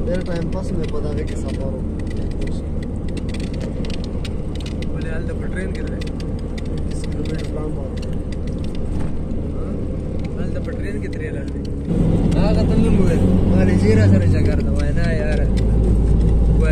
Era time pass में पता है कि सफारो बोले हाल तो ट्रेन किधर है 20 किलोमीटर काम बात है हाल तो ट्रेन किधर है हां का तंदुर हुए मारे जीरा सर जगह तो है ना यार वो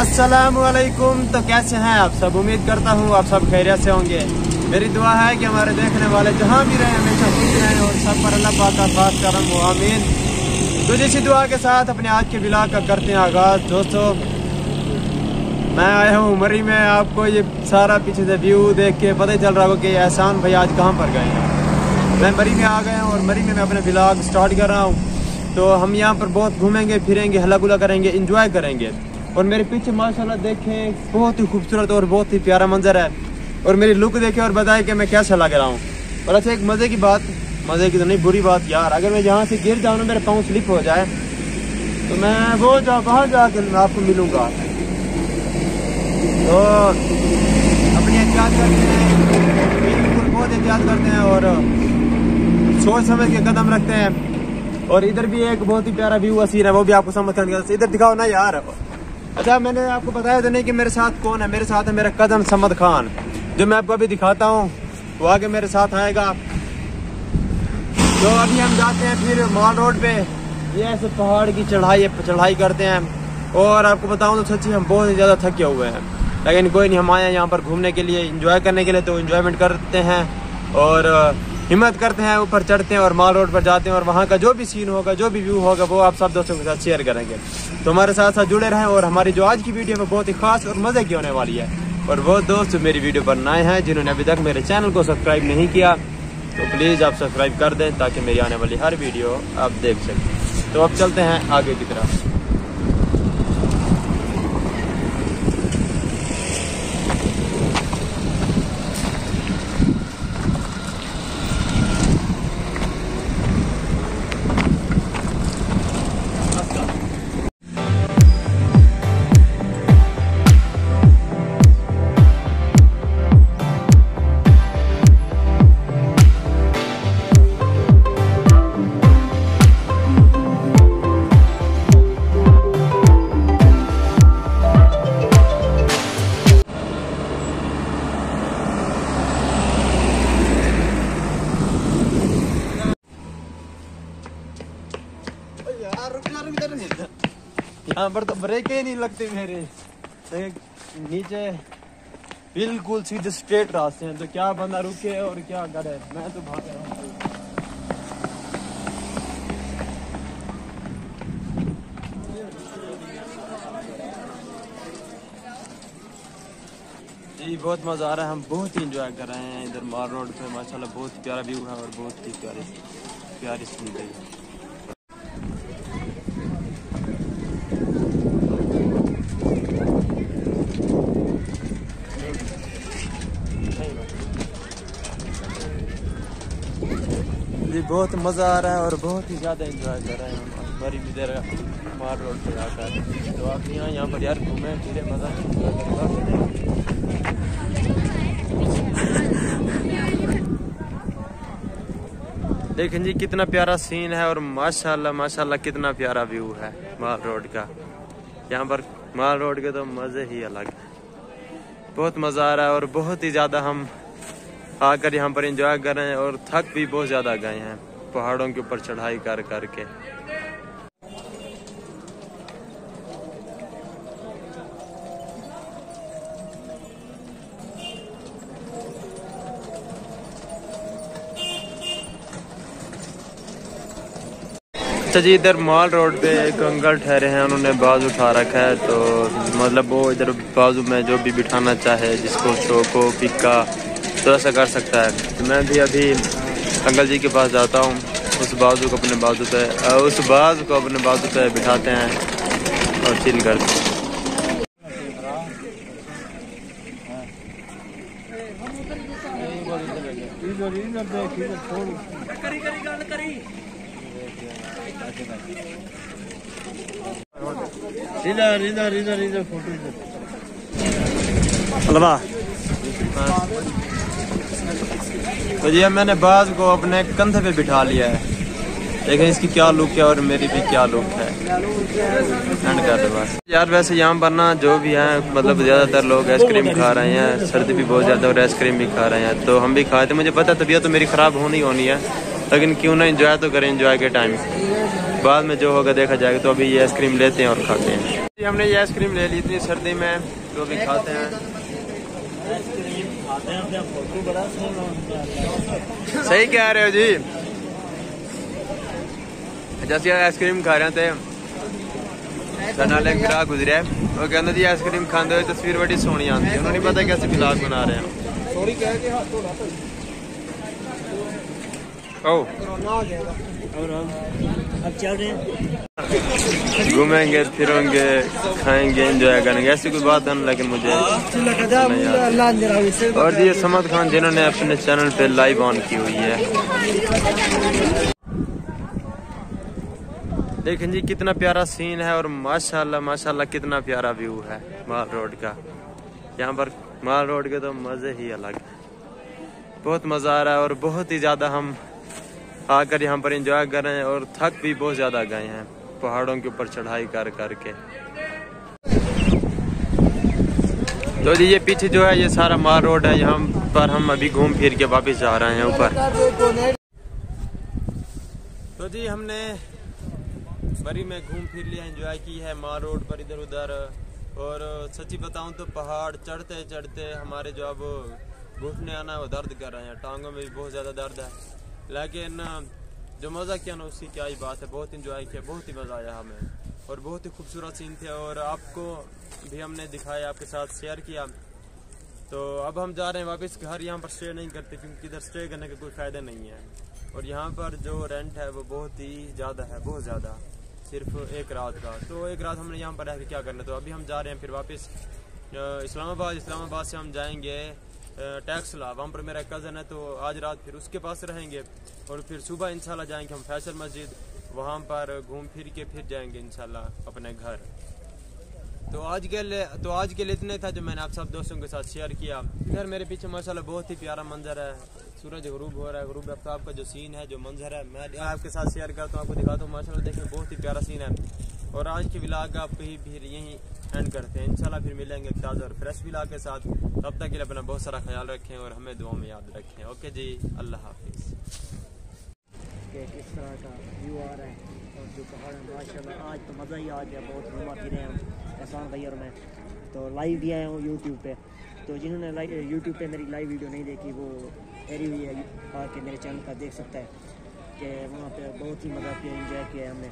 अस्सलामुअलैकुम। तो कैसे हैं आप सब? उम्मीद करता हूँ आप सब खैरियत से होंगे। मेरी दुआ है कि हमारे देखने वाले जहाँ भी रहे हमेशा खुश रहें और सब पर अल्लाह पाक का खास करम हो, आमीन। तो इसी दुआ के साथ अपने आज के व्लॉग का करते हैं आगाज़। दोस्तों मैं आया हूँ मरी में। आपको ये सारा पीछे से व्यू देख के पता ही चल रहा होगा कि एहसान भाई आज कहाँ पर गए हैं। मैं मरी में आ गया हूँ और मरी में मैं अपने व्लॉग स्टार्ट कर रहा हूँ। तो हम यहाँ पर बहुत घूमेंगे फिरेंगे, हल्ला गुला करेंगे, इंजॉय करेंगे। और मेरे पीछे माशाल्लाह देखें बहुत ही खूबसूरत और बहुत ही प्यारा मंजर है। और मेरी लुक देखें और बताएं कि मैं कैसा लग रहा हूँ। और अच्छा एक मज़े की बात, मज़े की तो नहीं बुरी बात यार, अगर मैं यहाँ से गिर जाऊँ ना, मेरे पाँव स्लिप हो जाए तो मैं वो वहाँ जाकर मैं आपको मिलूँगा। तो अपनी एहतियात करते हैं, बिल्कुल बहुत एहतियात करते हैं और सोच समझ के कदम रखते हैं। और इधर भी एक बहुत ही प्यारा व्यू सीन है, वो भी आपको समझ करने का। इधर दिखाओ ना यार। अच्छा मैंने आपको बताया तो नहीं कि मेरे साथ कौन है। मेरे साथ है मेरा कदम समद खान, जो मैं आपको अभी दिखाता हूँ। वो आगे मेरे साथ आएगा। तो अभी हम जाते हैं फिर मॉल रोड पे। ये ऐसे पहाड़ की चढ़ाई करते हैं। और आपको बताऊँ तो सच्ची हम बहुत ही ज़्यादा थके हुए हैं, लेकिन कोई नहीं, हम आए हैं यहाँ पर घूमने के लिए, इंजॉय करने के लिए। तो इंजॉयमेंट करते हैं और हिम्मत करते हैं, ऊपर चढ़ते हैं और मॉल रोड पर जाते हैं। और वहाँ का जो भी सीन होगा, जो भी व्यू होगा, वो आप सब दोस्तों के साथ शेयर करेंगे। तो हमारे साथ साथ जुड़े रहें। और हमारी जो आज की वीडियो है वो बहुत ही खास और मज़े की होने वाली है। और वो दोस्त मेरी वीडियो पर नए हैं, जिन्होंने अभी तक मेरे चैनल को सब्सक्राइब नहीं किया, तो प्लीज़ आप सब्सक्राइब कर दें ताकि मेरी आने वाली हर वीडियो आप देख सकें। तो अब चलते हैं आगे की तरफ। यहाँ पर तो ब्रेक ही नहीं लगते मेरे। नीचे बिल्कुल सीधे स्ट्रेट रास्ते हैं, तो क्या बंदा रुके और क्या करे। मैं तो भाग रहा हूँ। जी बहुत मज़ा आ रहा है, हम बहुत ही इंजॉय कर रहे हैं इधर मॉल रोड पे। माशाल्लाह बहुत ही प्यारा व्यू है और बहुत ही प्यारी सीन है। जी बहुत मज़ा आ रहा है और बहुत ही ज़्यादा इंजॉय कर रहे हैं हम बड़ी इधर मॉल रोड पे आकर। तो आप यहाँ पर यार घूमें फिरे, मज़ा देखें जी कितना प्यारा सीन है। और माशाल्लाह माशाल्लाह कितना प्यारा व्यू है मॉल रोड का। यहाँ पर मॉल रोड के तो मज़े ही अलग है। बहुत मज़ा आ रहा है और बहुत ही ज़्यादा हम आकर यहाँ पर एंजॉय कर रहे हैं। और थक भी बहुत ज़्यादा गए हैं पहाड़ों के ऊपर चढ़ाई कर करके। अच्छा जी इधर मॉल रोड पे एक अंकल ठहरे हैं, उन्होंने बाजू उठा रखा है। तो मतलब वो इधर बाजू में जो भी बिठाना चाहे, जिसको चोको पिक्का तो ऐसा कर सकता है। तो मैं भी अभी अंकल जी के पास जाता हूँ, उस बाजू को अपने बाजू पे बिठाते हैं और चिल करते हैं। इधर फोटो हलवा तो जी मैंने बाज को अपने कंधे पे बिठा लिया है, देखें इसकी क्या लुक है और मेरी भी क्या लुक है। एंड कर दो बस यार। वैसे यहाँ पर ना जो भी हैं मतलब ज़्यादातर लोग आइसक्रीम खा रहे हैं, सर्दी भी बहुत ज़्यादा और आइसक्रीम भी खा रहे हैं, तो हम भी खाए थे। मुझे पता तबीयत तो मेरी ख़राब होनी है, लेकिन क्यों ना इंजॉय तो करें, इंजॉय के टाइम बाद में जो होगा देखा जाएगा। तो अभी ये आइसक्रीम लेते हैं और खाते हैं। हमने ये आइसक्रीम ले ली इतनी सर्दी में, तो अभी खाते हैं। सही कह रहे हो जी। जैसे आइसक्रीम खा रहे थे नाले ग्राह गुजरे, वो कहते जी आइसक्रीम खाते हुए तस्वीर बड़ी सोहनी आती है। उन्होंने नहीं पता कैसे ब्लॉग बना रहे हैं। ओ और हम अब चल रहे हैं, घूमेंगे फिरेंगे खाएंगे एंजॉय करेंगे, ऐसी कोई बात है। लेकिन मुझे और ये समद खान जिन्होंने अपने चैनल पे लाइव ऑन की हुई है। देखें जी कितना प्यारा सीन है और माशाल्लाह माशाल्लाह कितना प्यारा व्यू है माल रोड का। यहाँ पर माल रोड के तो मज़े ही अलग है, बहुत मज़ा आ रहा है और बहुत ही ज़्यादा हम आकर यहाँ पर एंजॉय कर रहे हैं और थक भी बहुत ज़्यादा गए हैं पहाड़ों के ऊपर चढ़ाई कर करके। तो जी ये पीछे जो है ये सारा माल रोड है, यहाँ पर हम अभी घूम फिर के वापस जा रहे हैं ऊपर। तो जी हमने बरी में घूम फिर लिया, एंजॉय की है माल रोड पर इधर उधर। और सच्ची बताऊं तो पहाड़ चढ़ते चढ़ते हमारे जो अब घुटने आना है वो दर्द कर रहे हैं, टांगों में भी बहुत ज़्यादा दर्द है। लेकिन जो मज़ा किया ना उसकी क्या ही बात है, बहुत इंजॉय किया, बहुत ही मज़ा आया हमें और बहुत ही खूबसूरत सीन थे और आपको भी हमने दिखाया, आपके साथ शेयर किया। तो अब हम जा रहे हैं वापस घर। यहाँ पर स्टे नहीं करते क्योंकि इधर स्टे करने का कोई फ़ायदा नहीं है और यहाँ पर जो रेंट है वो बहुत ही ज़्यादा है, बहुत ज़्यादा, सिर्फ एक रात का। तो एक रात हमने यहाँ पर रह के क्या करना। तो अभी हम जा रहे हैं फिर वापस इस्लामाबाद से हम जाएंगे टैक्सला, वहाँ पर मेरा कज़न है, तो आज रात फिर उसके पास रहेंगे और फिर सुबह इंशाल्लाह जाएंगे हम फैसल मस्जिद, वहाँ पर घूम फिर के फिर जाएंगे इंशाल्लाह अपने घर। तो आज के लिए इतना था जो मैंने आप सब दोस्तों के साथ शेयर किया। इधर मेरे पीछे माशाल्लाह बहुत ही प्यारा मंजर है, सूरज गरूब हो रहा है, गरूब आफ्ताब का जो सीन है, जो मंजर है मैं आपके साथ शेयर करता हूँ, आपको दिखाता हूँ। माशाल्लाह देखिए बहुत ही प्यारा सीन है। और आज की व्लॉग आप फिर यहीं एंड करते हैं। इंशाल्लाह फिर मिलेंगे एक ताज़ा और फ्रेश व्लॉग के साथ। तब तक के लिए अपना बहुत सारा ख्याल रखें और हमें दुआ में याद रखें। ओके जी, अल्लाह हाफिज़। किस तरह का व्यू आ रहा है और जो पहाड़ है माशाल्लाह, आज तो मज़ा ही आ गया, बहुत घूमा फिरे हम एहसान भाई और मैं। तो लाइव भी आया हूँ यूट्यूब पे, तो जिन्होंने यूट्यूब पे मेरी लाइव वीडियो नहीं देखी वो एरी हुई है आके मेरे चैनल का देख सकता है कि वहाँ पे बहुत ही मज़ा किया, एंजॉय किया हमने।